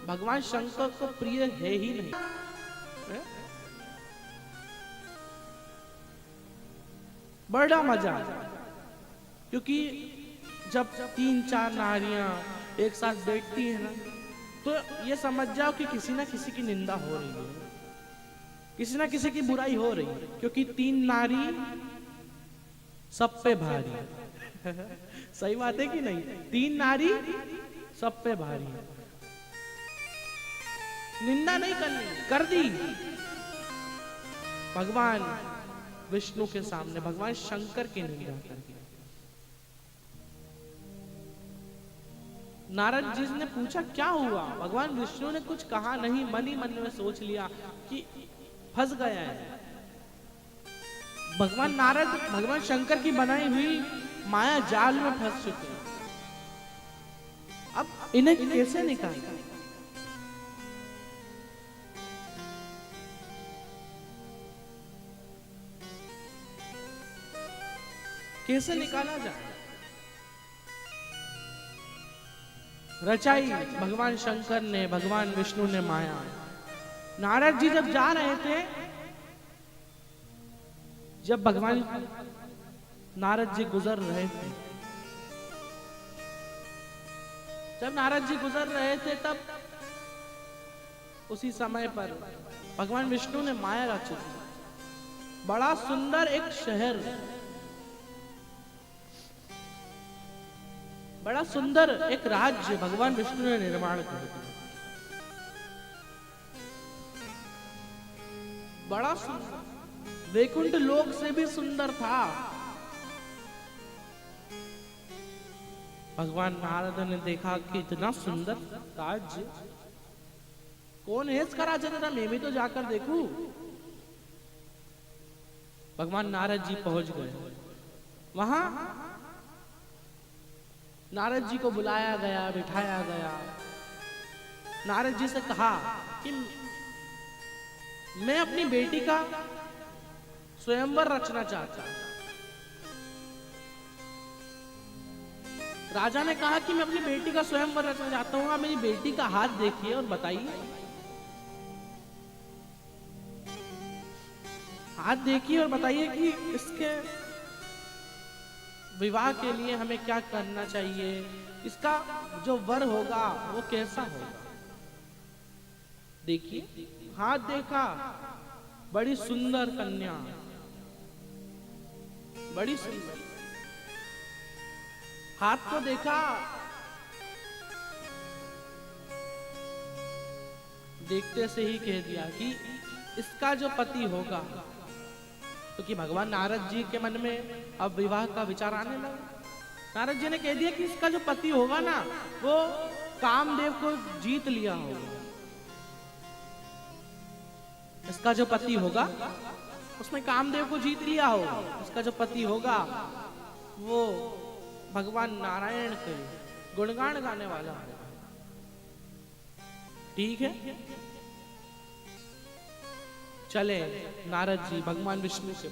भगवान शंकर को प्रिय है ही नहीं है? बड़ा मजा आता, क्योंकि जब 3-4 नारियां एक साथ बैठती है ना, तो ये समझ जाओ कि किसी ना किसी की निंदा हो रही है, किसी ना किसी की बुराई हो रही है, क्योंकि 3 नारी सब पे भारी। सही बात है कि नहीं? 3 नारी सब पे भारी है। निंदा नहीं करनी, कर दी भगवान विष्णु के सामने, भगवान शंकर की निंदा कर दी। नारद जी ने पूछा क्या हुआ? भगवान विष्णु ने कुछ कहा नहीं, मन ही मन में सोच लिया कि फंस गया है। भगवान नारद भगवान शंकर की बनाई हुई माया जाल में फंस चुके हैं। अब इन्हें कैसे निकालें? कैसे निकाला जाए? रचाई भगवान शंकर ने, भगवान विष्णु ने माया। नारद जी जब जा रहे थे, जब भगवान नारद जी गुजर रहे थे, जब नारद जी गुजर रहे थे, तब उसी समय पर भगवान विष्णु ने माया रची। बड़ा सुंदर एक शहर, बड़ा सुंदर एक राज्य भगवान विष्णु ने निर्माण कर दिया। बड़ा सुंदर, वैकुंठ लोक से भी सुंदर था। भगवान नारद ने देखा कि इतना सुंदर राज्य, कौन है इसका राजा? जरा मैं भी तो जाकर देखूं। भगवान नारद जी पहुंच गए वहां। नारद जी को बुलाया गया, बिठाया गया। नारद जी से कहा कि मैं अपनी बेटी का स्वयंवर रचना चाहता हूं। राजा ने कहा कि मैं अपनी बेटी का स्वयंवर रचना चाहता हूं, आप मेरी बेटी का हाथ देखिए और बताइए। हाथ देखिए और बताइए कि इसके विवाह के लिए हमें क्या करना चाहिए, इसका जो वर होगा वो कैसा होगा। देखिए, हाथ देखा, बड़ी सुंदर कन्या, बड़ी सुंदर। हाथ को देखा, देखते से ही कह दिया कि इसका जो पति होगा, क्योंकि भगवान नारद जी के मन में अब विवाह का विचार आने लगा। नारद जी ने कह दिया कि इसका जो पति होगा ना, वो कामदेव को जीत लिया होगा। इसका जो पति होगा उसने कामदेव को जीत लिया होगा। इसका जो पति होगा वो भगवान नारायण के गुणगान गाने वाला है। ठीक है, चले नारद जी भगवान विष्णु से।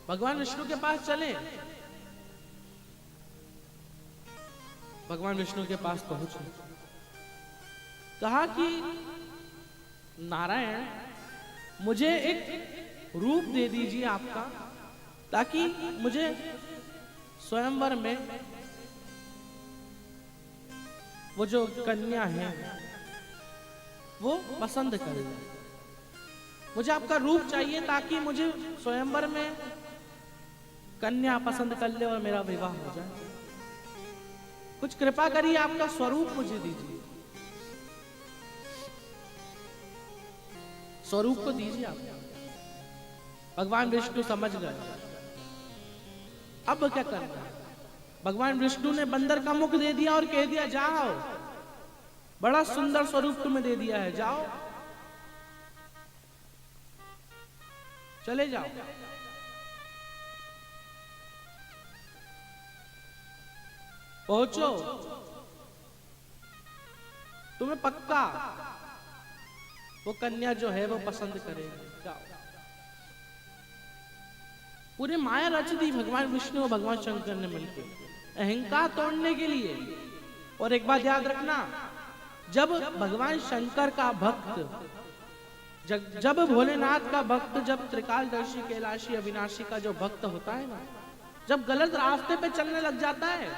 भगवान विष्णु के पास चले। भगवान विष्णु के पास पहुंचे, कहा कि नारायण, मुझे एक रूप दे दीजिए आपका, ताकि मुझे स्वयंवर में वो जो कन्या है वो पसंद करे। मुझे आपका रूप चाहिए ताकि मुझे स्वयंवर में कन्या पसंद कर ले और मेरा विवाह हो जाए। कुछ कृपा करिए, आपका स्वरूप मुझे दीजिए, स्वरूप को दीजिए आप। भगवान विष्णु समझ गए अब क्या करना है। भगवान विष्णु ने बंदर का मुख दे दिया और कह दिया, जाओ, बड़ा सुंदर स्वरूप तुम्हें दे दिया है, जाओ, चले जाओ। पहुंचो, तुम्हें पक्का वो कन्या जो है वो पसंद करेगी, जाओ। पूरे माया रच दी भगवान विष्णु और भगवान शंकर ने मिलकर। अहंकार तोड़ने के लिए। और एक बात याद रखना, जब भगवान शंकर का भक्त, जब भोलेनाथ का भक्त, जब त्रिकालदर्शी कैलाशी अविनाशी का जो भक्त होता है ना, जब गलत रास्ते पे चलने लग जाता है,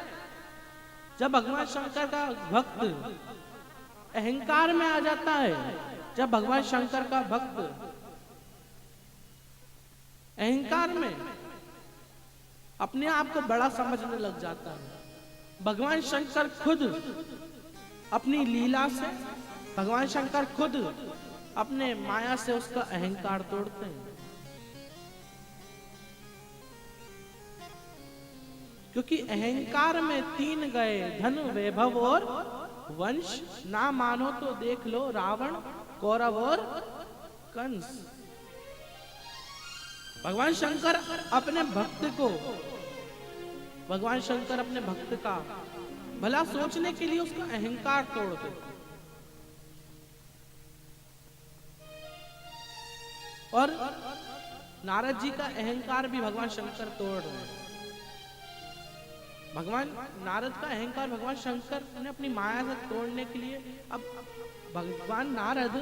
जब भगवान शंकर का भक्त अहंकार में आ जाता है, जब भगवान शंकर का भक्त अहंकार में अपने आप को बड़ा समझने लग जाता है, भगवान शंकर खुद अपनी लीला से, भगवान शंकर खुद अपने माया से उसका अहंकार तोड़ते हैं। क्योंकि अहंकार में तीन गए, धन वैभव और वंश, ना मानो तो देख लो रावण कौरव और कंस। भगवान शंकर अपने भक्त को, भगवान शंकर अपने भक्त का भला सोचने के लिए उसका अहंकार तोड़ देते। और नारद जी का अहंकार भी भगवान शंकर तोड़ रहे हैं। भगवान नारद का अहंकार भगवान शंकर ने अपनी माया से तोड़ने के लिए, अब भगवान नारद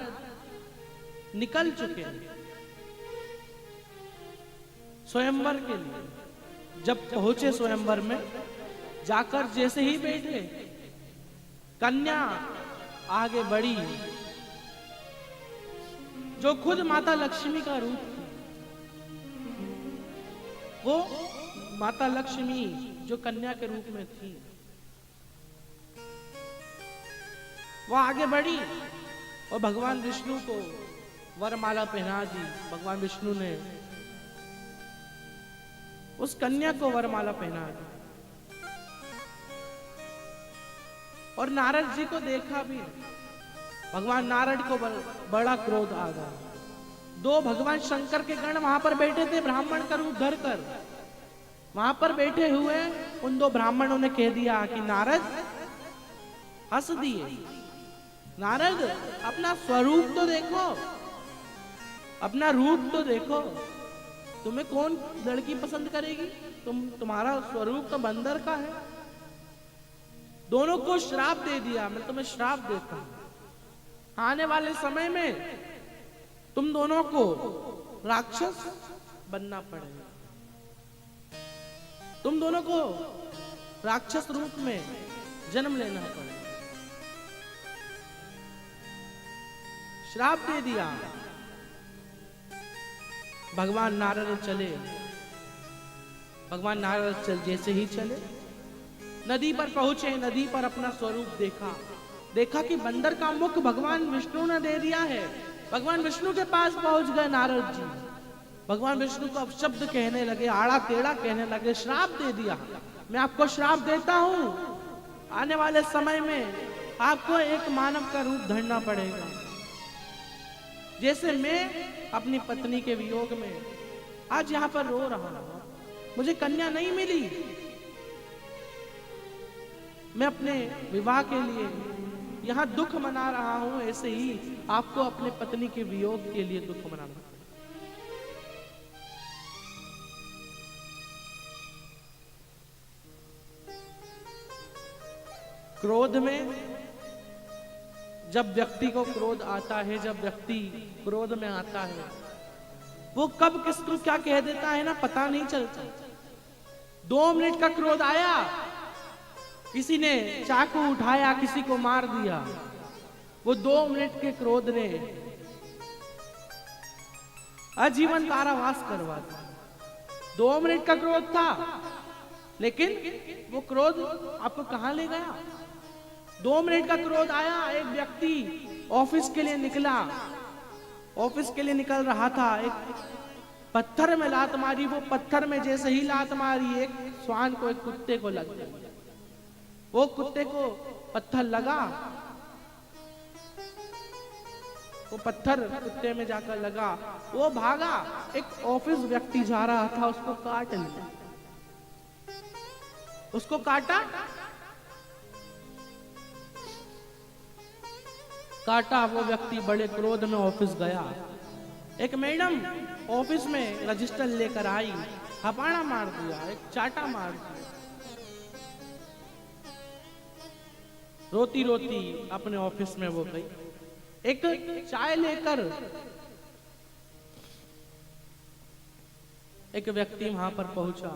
निकल चुके हैं स्वयंवर के लिए। जब पहुंचे स्वयंवर में, जाकर जैसे ही बैठे, कन्या आगे बढ़ी जो खुद माता लक्ष्मी का रूप थी। वो माता लक्ष्मी जो कन्या के रूप में थी, वो आगे बढ़ी और भगवान विष्णु को वरमाला पहना दी। भगवान विष्णु ने उस कन्या को वरमाला पहना दी। और नारद जी को देखा भी, भगवान नारद को बड़ा क्रोध आ गया। दो भगवान शंकर के गण वहां पर बैठे थे, ब्राह्मण का रूप धरकर वहां पर बैठे हुए। उन दो ब्राह्मणों ने कह दिया कि नारद, हंस दिए, नारद अपना स्वरूप तो देखो, अपना रूप तो देखो, तुम्हें कौन लड़की पसंद करेगी? तुम्हारा स्वरूप तो बंदर का है। दोनों को श्राप दे दिया, मैं तुम्हें श्राप देता हूं, आने वाले समय में तुम दोनों को राक्षस बनना पड़ेगा, तुम दोनों को राक्षस रूप में जन्म लेना पड़ेगा। श्राप दे दिया। भगवान नारद चले, भगवान नारद जैसे ही चले, नदी पर पहुंचे, नदी पर अपना स्वरूप देखा, देखा कि बंदर का मुख भगवान विष्णु ने दे दिया है। भगवान विष्णु के पास पहुंच गए नारद जी, भगवान विष्णु को अब शब्द कहने लगे, आड़ा टेढ़ा कहने लगे, श्राप दे दिया, मैं आपको श्राप देता हूं, आने वाले समय में आपको एक मानव का रूप धरना पड़ेगा। जैसे मैं अपनी पत्नी के वियोग में आज यहां पर रो रहा हूं, मुझे कन्या नहीं मिली, मैं अपने विवाह के लिए यहां दुख मना रहा हूं, ऐसे ही आपको अपने पत्नी के वियोग के लिए दुख मनाना। क्रोध में, जब व्यक्ति को क्रोध आता है, जब व्यक्ति क्रोध में आता है, वो कब किसको क्या कह देता है ना पता नहीं चलता। 2 मिनट का क्रोध आया, किसी ने चाकू उठाया, किसी को मार दिया, वो 2 मिनट के क्रोध ने आजीवन कारावास करवा दिया। 2 मिनट का क्रोध था, लेकिन वो क्रोध आपको कहां ले गया। 2 मिनट का क्रोध आया, एक व्यक्ति ऑफिस के लिए निकला, ऑफिस के लिए निकल रहा था, एक पत्थर में लात मारी, वो पत्थर में जैसे ही लात मारी, एक श्वान को, एक कुत्ते को लग गया। वो कुत्ते को पत्थर लगा, वो पत्थर कुत्ते में जाकर लगा, वो भागा, एक ऑफिस व्यक्ति जा रहा था, उसको काट लिया, उसको काटा, वो व्यक्ति बड़े क्रोध में ऑफिस गया। एक मैडम ऑफिस में रजिस्टर लेकर आई, हपाड़ा मार दिया, एक चाटा मार दिया। रोती रोती अपने ऑफिस में वो गई। एक चाय लेकर एक व्यक्ति वहां पर पहुंचा,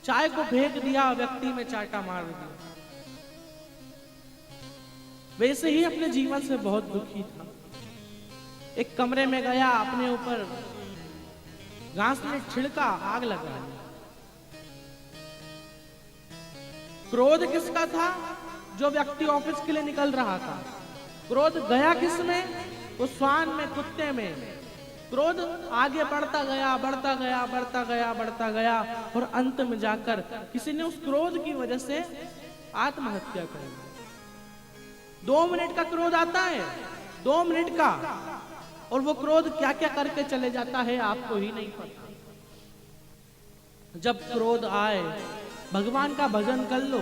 चाय को फेंक दिया, व्यक्ति में चाटा मार दिया। वैसे ही अपने जीवन से बहुत दुखी था। एक कमरे में गया, अपने ऊपर घास में छिड़का, आग लगा दी। क्रोध किसका था? जो व्यक्ति ऑफिस के लिए निकल रहा था। क्रोध गया किस में? उस श्वान में, कुत्ते में। क्रोध आगे बढ़ता गया, बढ़ता गया, बढ़ता गया, बढ़ता गया, और अंत में जाकर किसी ने उस क्रोध की वजह से आत्महत्या कर ली। 2 मिनट का क्रोध आता है, 2 मिनट का, और वो क्रोध क्या क्या करके चले जाता है आपको ही नहीं पता। जब क्रोध आए, भगवान का भजन कर लो।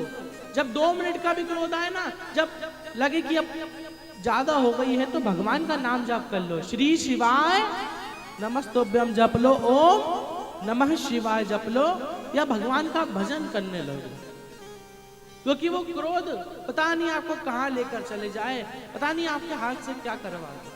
जब 2 मिनट का भी क्रोध आए ना, जब लगे कि अब ज्यादा हो गई है, तो भगवान का नाम जप कर लो। श्री शिवाय नमस्तुभ्यम जप लो, ओम नमः शिवाय जप लो, या भगवान का भजन करने लगो। क्योंकि वो क्रोध पता नहीं आपको कहां लेकर चले जाए, पता नहीं आपके हाथ से क्या करवा दे।